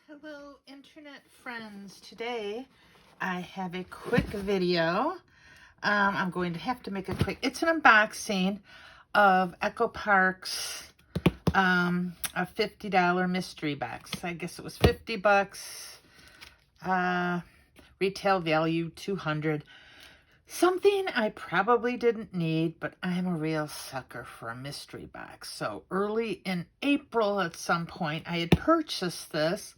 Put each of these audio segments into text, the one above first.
Hello, internet friends. Today I have a quick video. I'm going to have to make a quick, it's an unboxing of Echo Park's a $50 mystery box. I guess it was 50 bucks. Retail value $200. Something I probably didn't need, but I'm a real sucker for a mystery box. So early in April at some point, I had purchased this,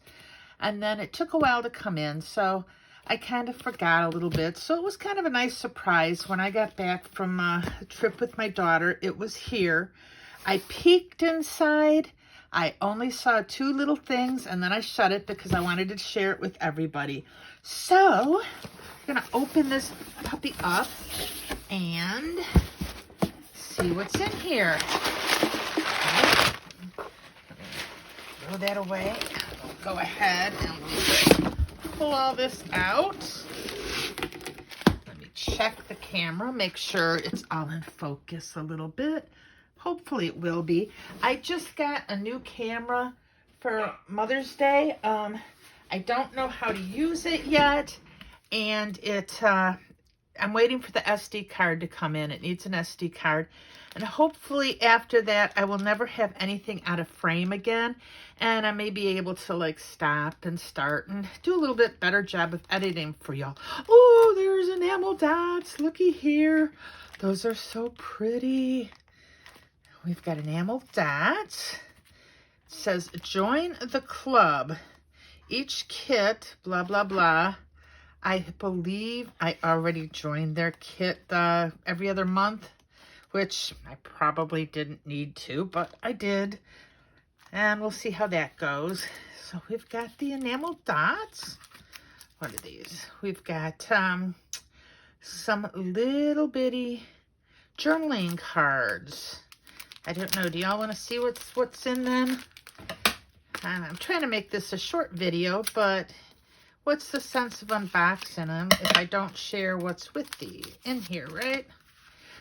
and then it took a while to come in, so I kind of forgot a little bit. So it was kind of a nice surprise when I got back from a trip with my daughter. It was here. I peeked inside. I only saw two little things, and then I shut it because I wanted to share it with everybody. So I'm gonna open this puppy up and see what's in here. Okay. Throw that away. Go ahead and pull all this out. Let me check the camera, make sure it's all in focus a little bit. Hopefully it will be. I just got a new camera for Mother's Day. I don't know how to use it yet. And I'm waiting for the SD card to come in. It needs an SD card. And hopefully after that, I will never have anything out of frame again. And I may be able to like stop and start and do a little bit better job of editing for y'all. Oh, there's enamel dots. Looky here. Those are so pretty. We've got enamel dots. It says, join the club. Each kit, blah, blah, blah. I believe I already joined their kit every other month, which I probably didn't need to, but I did. And we'll see how that goes. So we've got the enamel dots. What are these? We've got some little bitty journaling cards. I don't know. Do y'all want to see what's in them? I'm trying to make this a short video, but what's the sense of unboxing them if I don't share what's with these in here, right?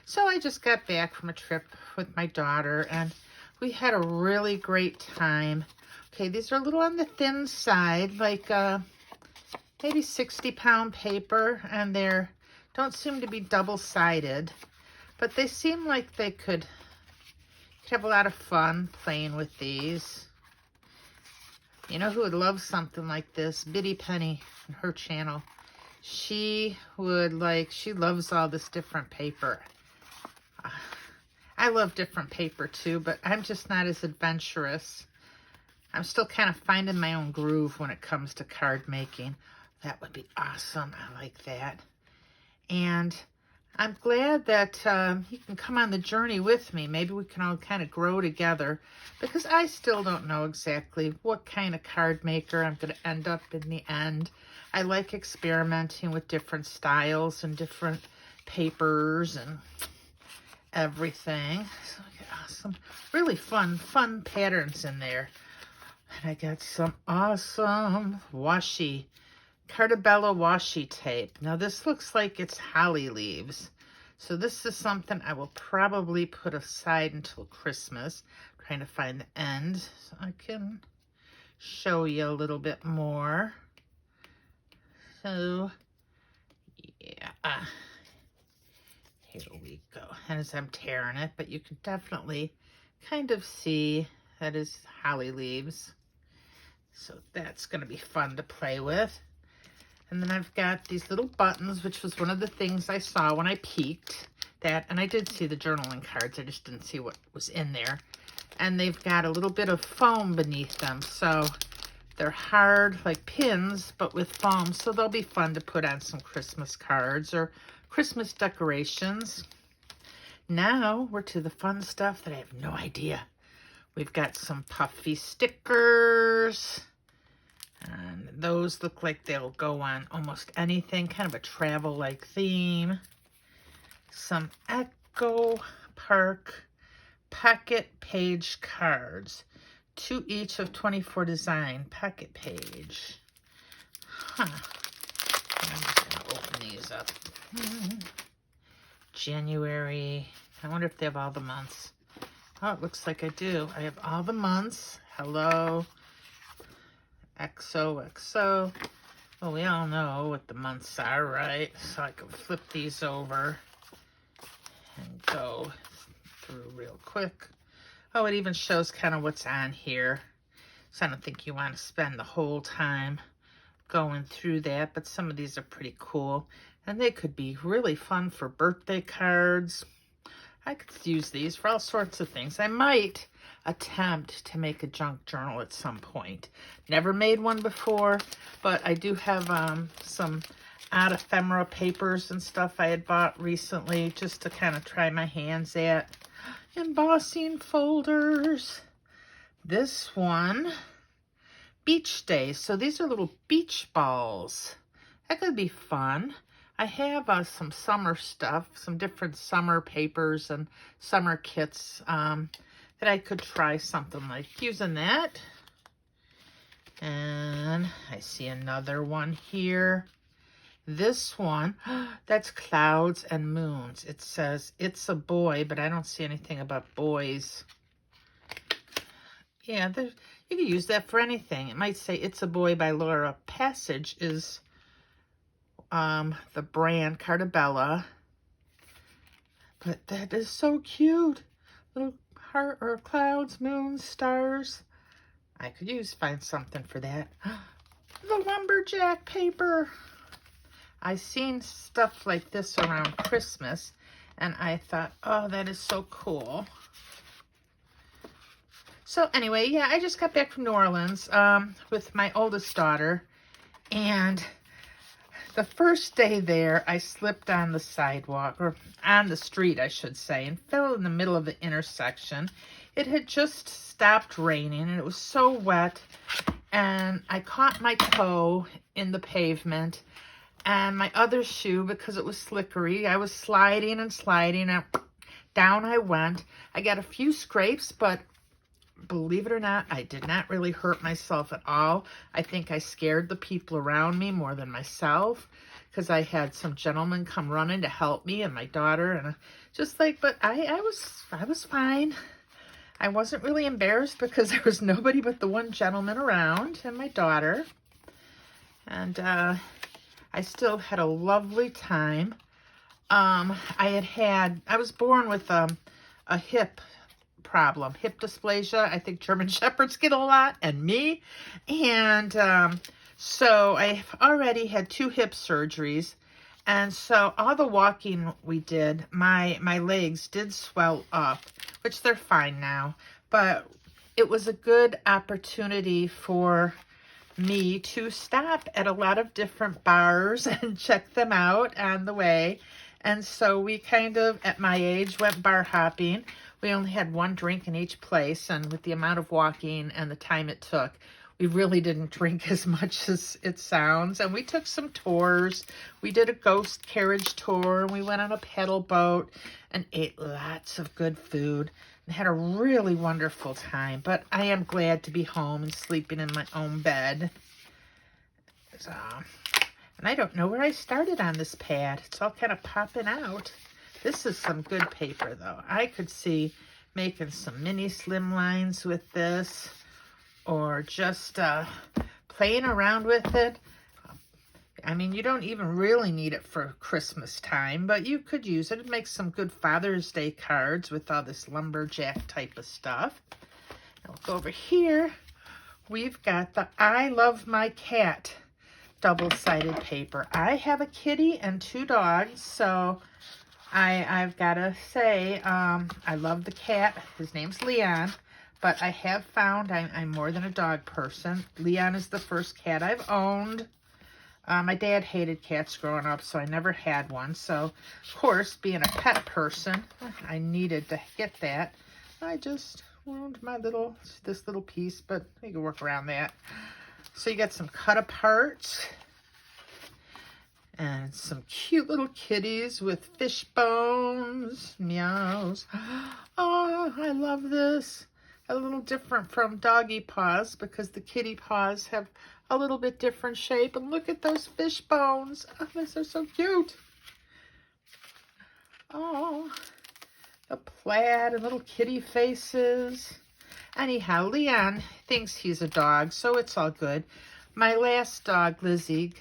So I just got back from a trip with my daughter, and we had a really great time. Okay, these are a little on the thin side, like maybe 60-pound paper, and they don't seem to be double-sided, but they seem like they could have a lot of fun playing with these. You know who would love something like this? Biddy Penny on her channel. She loves all this different paper. I love different paper too, but I'm just not as adventurous. I'm still kind of finding my own groove when it comes to card making. That would be awesome. I like that. And I'm glad that you can come on the journey with me. Maybe we can all kind of grow together, because I still don't know exactly what kind of card maker I'm going to end up in the end. I like experimenting with different styles and different papers and everything. So I got some really fun patterns in there. And I got some awesome washi Cartabella washi tape. Now this looks like it's holly leaves. So this is something I will probably put aside until Christmas. I'm trying to find the end so I can show you a little bit more. So yeah, here we go. And as I'm tearing it, but you can definitely kind of see that is holly leaves. So that's going to be fun to play with. And then I've got these little buttons, which was one of the things I saw when I peeked. And I did see the journaling cards. I just didn't see what was in there. And they've got a little bit of foam beneath them. So they're hard like pins, but with foam. So they'll be fun to put on some Christmas cards or Christmas decorations. Now we're to the fun stuff that I have no idea. We've got some puffy stickers. And those look like they'll go on almost anything, kind of a travel-like theme. Some Echo Park pocket page cards. 2 each of 24 design pocket page. Huh. I'm just going to open these up. January. I wonder if they have all the months. Oh, it looks like I do. I have all the months. Hello. XOXO. Well, we all know what the months are, right? So I can flip these over and go through real quick. Oh, it even shows kind of what's on here. So I don't think you want to spend the whole time going through that, but some of these are pretty cool. And they could be really fun for birthday cards. I could use these for all sorts of things. I might attempt to make a junk journal at some point. Never made one before, but I do have some odd ephemera papers and stuff I had bought recently just to kind of try my hands at. Embossing folders. This one, beach days. So these are little beach balls. That could be fun. I have some summer stuff, some different summer papers and summer kits that I could try something like using that. And I see another one here. This one, that's clouds and moons. It says it's a boy, but I don't see anything about boys. Yeah, you can use that for anything. It might say It's a Boy by Laura. Passage is the brand, Cartabella. But that is so cute. Little heart or clouds, moons, stars. I could find something for that. The lumberjack paper. I seen stuff like this around Christmas, and I thought, oh, that is so cool. So anyway, yeah, I just got back from New Orleans with my oldest daughter, and the first day there, I slipped on the sidewalk, or on the street, I should say, and fell in the middle of the intersection. It had just stopped raining, and it was so wet, and I caught my toe in the pavement, and my other shoe, because it was slickery, I was sliding and sliding, and down I went. I got a few scrapes, but believe it or not, I did not really hurt myself at all. I think I scared the people around me more than myself, because I had some gentlemen come running to help me and my daughter, and just like, but I was fine. I wasn't really embarrassed because there was nobody but the one gentleman around and my daughter. And I still had a lovely time. I was born with a hip problem, hip dysplasia. I think German Shepherds get a lot, and me. And so I've already had 2 hip surgeries. And so all the walking we did, my legs did swell up, which they're fine now. But it was a good opportunity for me to stop at a lot of different bars and check them out on the way. And so we kind of, at my age, went bar hopping. We only had 1 drink in each place, and with the amount of walking and the time it took, we really didn't drink as much as it sounds. And we took some tours. We did a ghost carriage tour, and we went on a pedal boat and ate lots of good food and had a really wonderful time. But I am glad to be home and sleeping in my own bed. So, and I don't know where I started on this pad. It's all kind of popping out. This is some good paper, though. I could see making some mini slim lines with this, or just playing around with it. I mean, you don't even really need it for Christmas time, but you could use it. It makes some good Father's Day cards with all this lumberjack type of stuff. Now we'll go over here. We've got the I Love My Cat double-sided paper. I have a kitty and 2 dogs, so I've got to say, I love the cat. His name's Leon, but I have found I'm more than a dog person. Leon is the first cat I've owned. My dad hated cats growing up, so I never had one. So, of course, being a pet person, I needed to get that. I just ruined this little piece, but you can work around that. So you got some cut aparts and some cute little kitties with fish bones, meows. Oh, I love this. A little different from doggy paws because the kitty paws have a little bit different shape. And look at those fish bones. Oh, these are so cute. Oh, the plaid and little kitty faces. Anyhow, Leon thinks he's a dog, so it's all good. My last dog, Lizzie,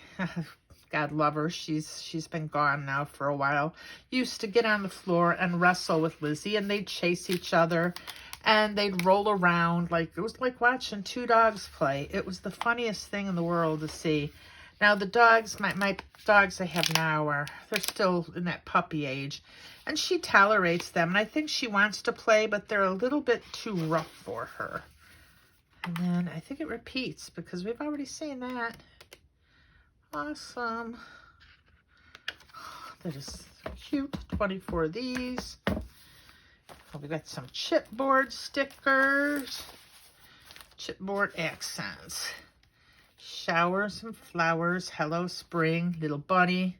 God love her, she's been gone now for a while, used to get on the floor and wrestle with Lizzie, and they'd chase each other, and they'd roll around. Like, it was like watching two dogs play. It was the funniest thing in the world to see. Now, the dogs, my dogs I have now, they're still in that puppy age, and she tolerates them, and I think she wants to play, but they're a little bit too rough for her. And then I think it repeats because we've already seen that. Awesome. That is cute. 24 of these. Oh, we got some chipboard stickers. Chipboard accents. Showers and flowers. Hello, spring. Little bunny.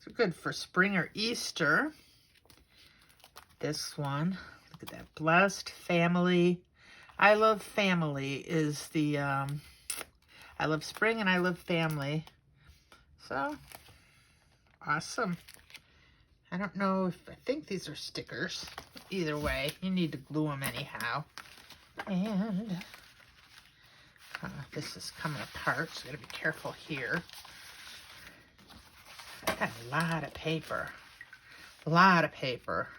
They're good for spring or Easter. This one. Look at that. Blessed family. I love family is the, I love spring and I love family. So, awesome. I don't know if, I think these are stickers. Either way, you need to glue them anyhow. And this is coming apart, so I gotta be careful here. Got a lot of paper. A lot of paper.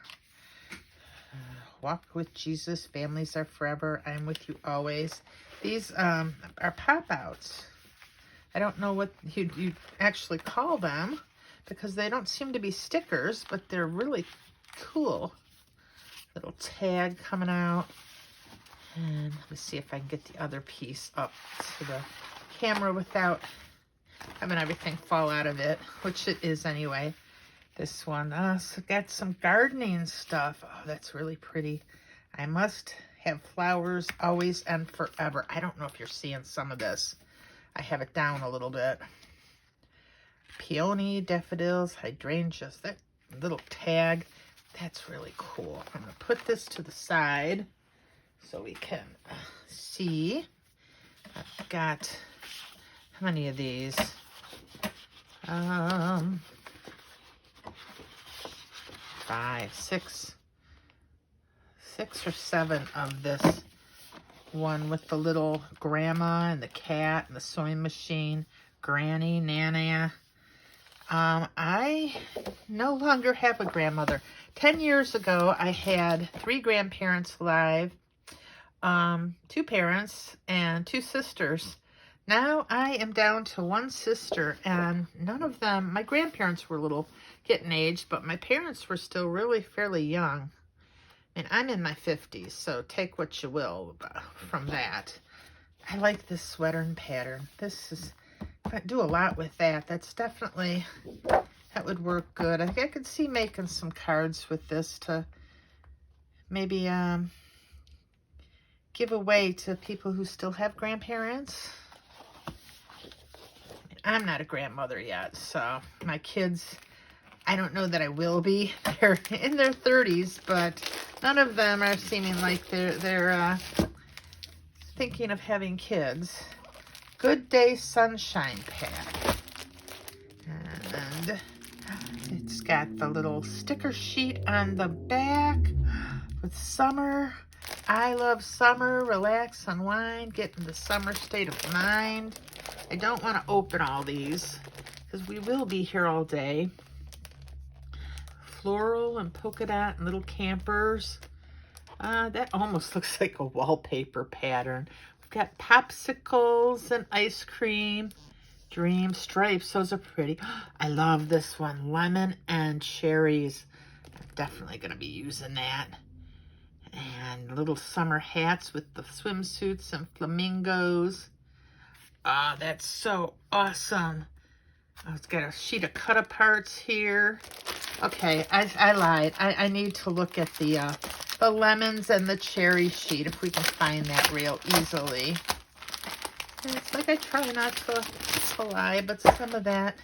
Walk with Jesus, families are forever, I am with you always. These are pop-outs. I don't know what you'd actually call them because they don't seem to be stickers, but they're really cool. Little tag coming out. And let's see if I can get the other piece up to the camera without having everything fall out of it, which it is anyway. This one, so got some gardening stuff. Oh, that's really pretty. I must have flowers always and forever. I don't know if you're seeing some of this. I have it down a little bit. Peony, daffodils, hydrangeas. That little tag, that's really cool. I'm going to put this to the side so we can see. I've got, how many of these? 5, 6 or 7 of this one with the little grandma and the cat and the sewing machine, Granny, Nana. I no longer have a grandmother. 10 years ago, I had 3 grandparents alive, 2 parents, and 2 sisters. Now I am down to 1 sister, and none of them, my grandparents were little, getting aged, but my parents were still really fairly young. And I'm in my 50s, so take what you will from that. I like this sweater and pattern. This is, I do a lot with that. That's definitely, that would work good. I think I could see making some cards with this to maybe give away to people who still have grandparents. I'm not a grandmother yet, so my kids, I don't know that I will be. They're in their 30s, but none of them are seeming like they're thinking of having kids. Good Day Sunshine Pack. And it's got the little sticker sheet on the back with summer. I love summer. Relax, unwind, get in the summer state of mind. I don't want to open all these because we will be here all day. Floral and polka dot and little campers. That almost looks like a wallpaper pattern. We've got popsicles and ice cream. Dream stripes, those are pretty. I love this one, lemon and cherries. I'm definitely going to be using that. And little summer hats with the swimsuits and flamingos. Ah, that's so awesome. Oh, it's got a sheet of cut-aparts here. Okay, I lied. I need to look at the lemons and the cherry sheet, if we can find that real easily. And it's like I try not to lie, but some of that,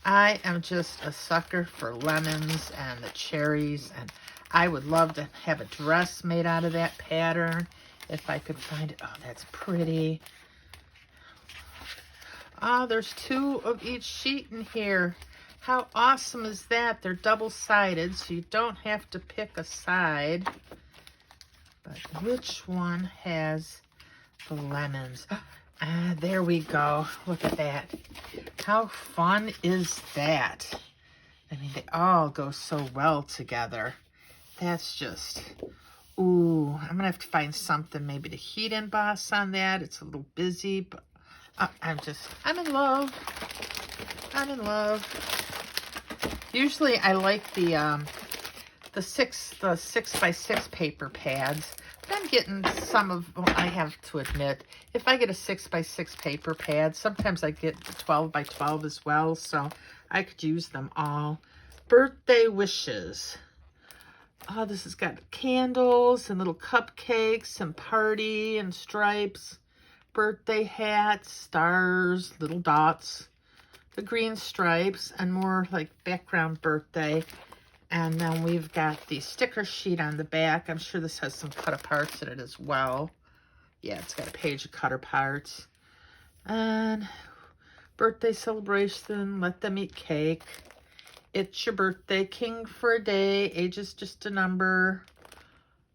I am just a sucker for lemons and the cherries, and I would love to have a dress made out of that pattern if I could find it. Oh, that's pretty. Oh, there's 2 of each sheet in here. How awesome is that? They're double-sided, so you don't have to pick a side. But which one has the lemons? Ah, there we go. Look at that. How fun is that? I mean, they all go so well together. That's just, ooh, I'm going to have to find something maybe to heat emboss on that. It's a little busy, but I'm in love. I'm in love. Usually I like the 6x6 paper pads. But I'm getting some of, well, I have to admit, if I get a 6x6 paper pad, sometimes I get 12x12 as well, so I could use them all. Birthday wishes. Oh, this has got candles and little cupcakes and party and stripes. Birthday hats, stars, little dots. The green stripes and more like background birthday. And then we've got the sticker sheet on the back. I'm sure this has some cut aparts in it as well. Yeah, it's got a page of cut aparts. And birthday celebration, let them eat cake. It's your birthday, king for a day, age is just a number.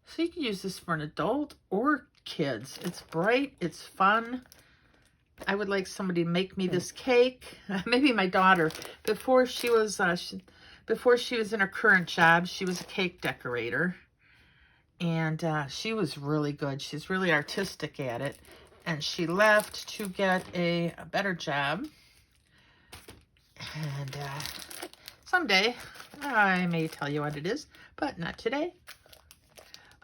So you can use this for an adult or kids. It's bright, it's fun. I would like somebody to make me this cake. Maybe my daughter. Before she was in her current job, she was a cake decorator. And she was really good. She's really artistic at it. And she left to get a better job. And someday I may tell you what it is, but not today.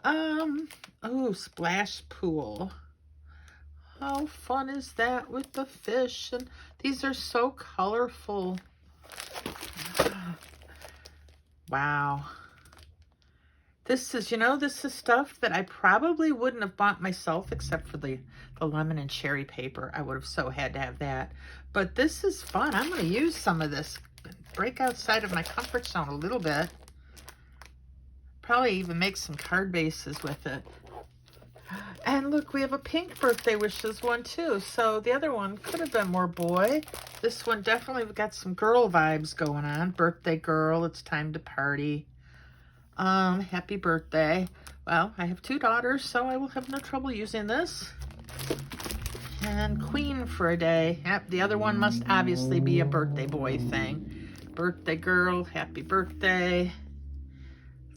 Oh, splash pool. How fun is that with the fish? And these are so colorful. Wow. This is, this is stuff that I probably wouldn't have bought myself except for the lemon and cherry paper. I would have so had to have that. But this is fun. I'm going to use some of this. Break outside of my comfort zone a little bit. Probably even make some card bases with it. And look, we have a pink birthday wishes one too. So the other one could have been more boy. This one definitely got some girl vibes going on. Birthday girl, it's time to party. Happy birthday. Well, I have 2 daughters, so I will have no trouble using this. And queen for a day. Yep, the other one must obviously be a birthday boy thing. Birthday girl, happy birthday.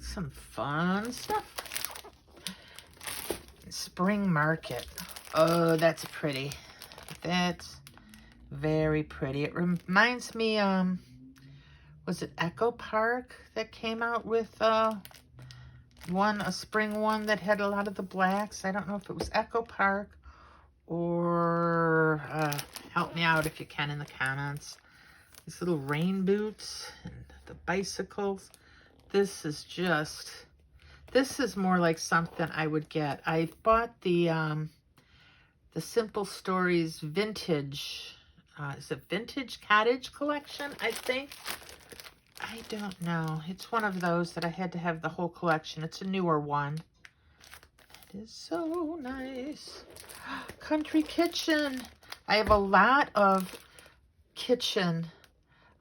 Some fun stuff. Spring market. Oh, that's pretty. That's very pretty. It reminds me, was it Echo Park that came out with a spring one that had a lot of the blacks? I don't know if it was Echo Park or help me out if you can in the comments. These little rain boots and the bicycles. This is more like something I would get. I bought the Simple Stories vintage, is it Vintage Cottage collection, I think? I don't know. It's one of those that I had to have the whole collection. It's a newer one. It is so nice. Country kitchen. I have a lot of kitchen.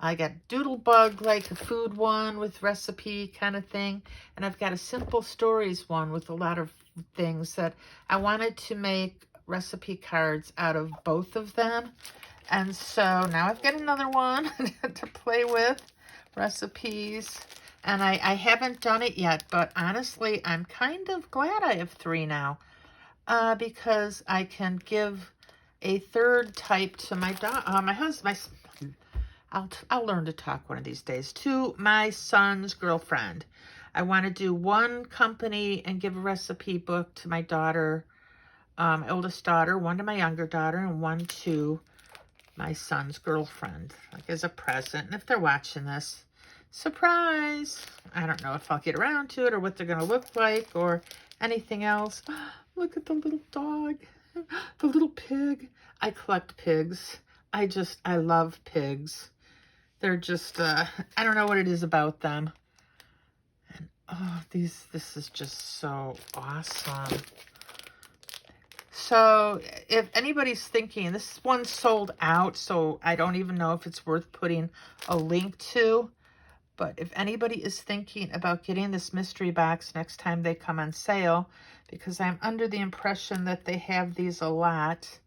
I got Doodlebug, like a food one with recipe kind of thing. And I've got a Simple Stories one with a lot of things that I wanted to make recipe cards out of both of them. And so now I've got another one to play with, recipes. And I haven't done it yet, but honestly, I'm kind of glad I have 3 now. Because I can give a third type to my husband, I'll learn to talk one of these days. To my son's girlfriend. I want to do one company and give a recipe book to my daughter, my oldest daughter, one to my younger daughter, and one to my son's girlfriend, like as a present. And if they're watching this, surprise! I don't know if I'll get around to it or what they're going to look like or anything else. Look at the little dog, the little pig. I collect pigs. I love pigs. They're just, I don't know what it is about them. And, oh, this is just so awesome. So, if anybody's thinking, this one's sold out, so I don't even know if it's worth putting a link to. But if anybody is thinking about getting this mystery box next time they come on sale, because I'm under the impression that they have these a lot.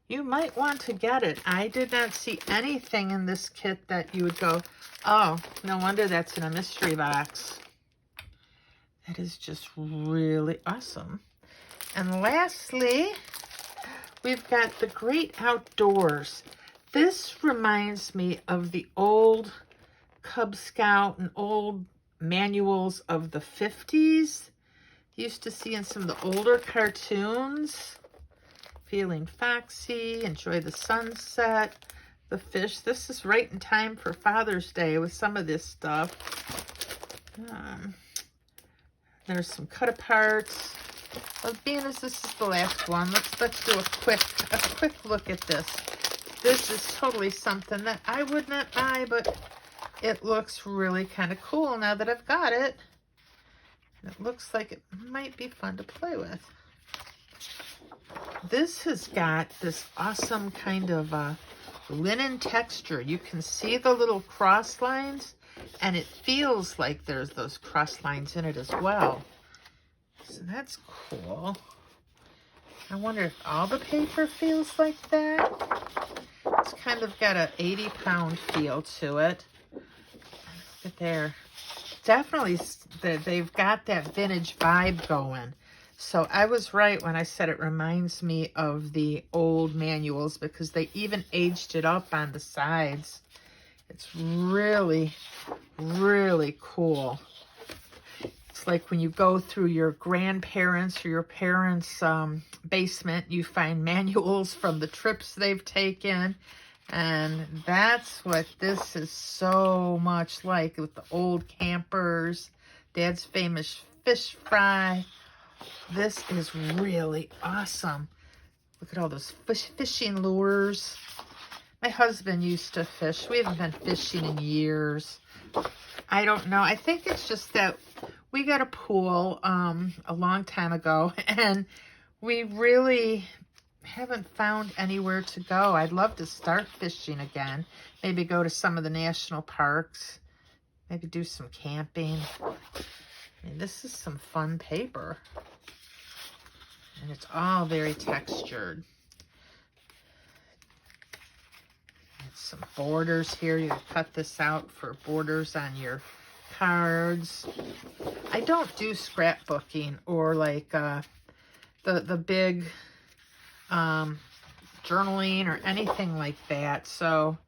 You might want to get it. I did not see anything in this kit that you would go, oh, no wonder that's in a mystery box. That is just really awesome. And lastly, we've got The Great Outdoors. This reminds me of the old Cub Scout and old manuals of the 50s. Used to see in some of the older cartoons. Feeling foxy, enjoy the sunset, the fish. This is right in time for Father's Day with some of this stuff. There's some cut aparts. Well, being as this is the last one, let's do a quick look at this. This is totally something that I would not buy, but it looks really kind of cool now that I've got it. And it looks like it might be fun to play with. This has got this awesome kind of linen texture. You can see the little cross lines, and it feels like there's those cross lines in it as well. So that's cool. I wonder if all the paper feels like that. It's kind of got a 80-pound feel to it. Look at there. Definitely, they've got that vintage vibe going. So I was right when I said it reminds me of the old manuals, because they even aged it up on the sides. It's really, really cool. It's like when you go through your grandparents' or your parents' basement, you find manuals from the trips they've taken. And that's what this is so much like, with the old campers, Dad's famous fish fry. This is really awesome. Look at all those fishing lures. My husband used to fish. We haven't been fishing in years. I don't know. I think it's just that we got a pool a long time ago, and we really haven't found anywhere to go. I'd love to start fishing again. Maybe go to some of the national parks. Maybe do some camping. I mean, this is some fun paper. And it's all very textured. It's some borders here. You cut this out for borders on your cards. I don't do scrapbooking or like the big journaling or anything like that. So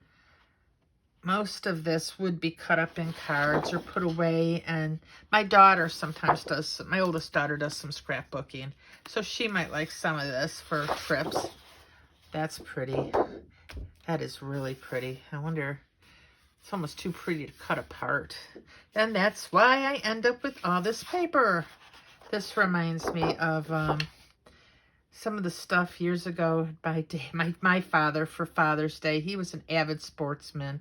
most of this would be cut up in cards or put away. And my daughter sometimes does, my oldest daughter does some scrapbooking. So she might like some of this for trips. That's pretty. That is really pretty. I wonder, it's almost too pretty to cut apart. And that's why I end up with all this paper. This reminds me of some of the stuff years ago by my father for Father's Day. He was an avid sportsman,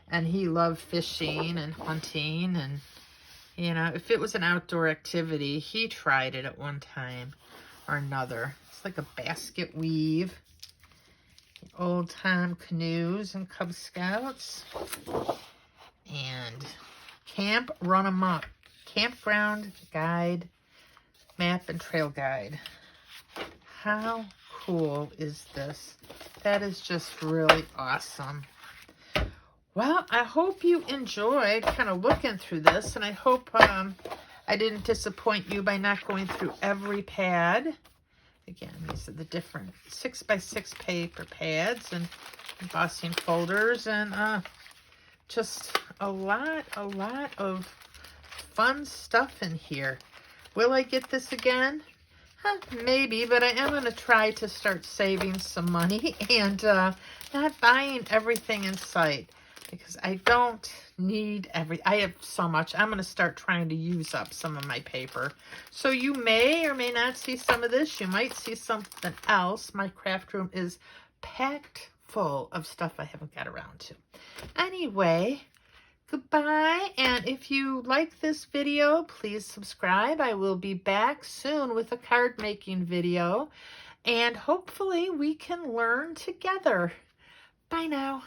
and he loved fishing and hunting. And, you know, if it was an outdoor activity, he tried it at one time or another. It's like a basket weave. Old-time canoes and Cub Scouts. And Camp Run Amok. Campground Guide, Map and Trail Guide. How cool is this? That is just really awesome. Well, I hope you enjoyed kind of looking through this, and I hope I didn't disappoint you by not going through every pad. Again, these are the different 6x6 paper pads and embossing folders, and just a lot of fun stuff in here. Will I get this again? Maybe, but I am going to try to start saving some money and not buying everything in sight, because I don't need I have so much. I'm going to start trying to use up some of my paper. So you may or may not see some of this. You might see something else. My craft room is packed full of stuff I haven't got around to. Anyway, goodbye. And if you like this video, please subscribe. I will be back soon with a card making video, and hopefully we can learn together. Bye now.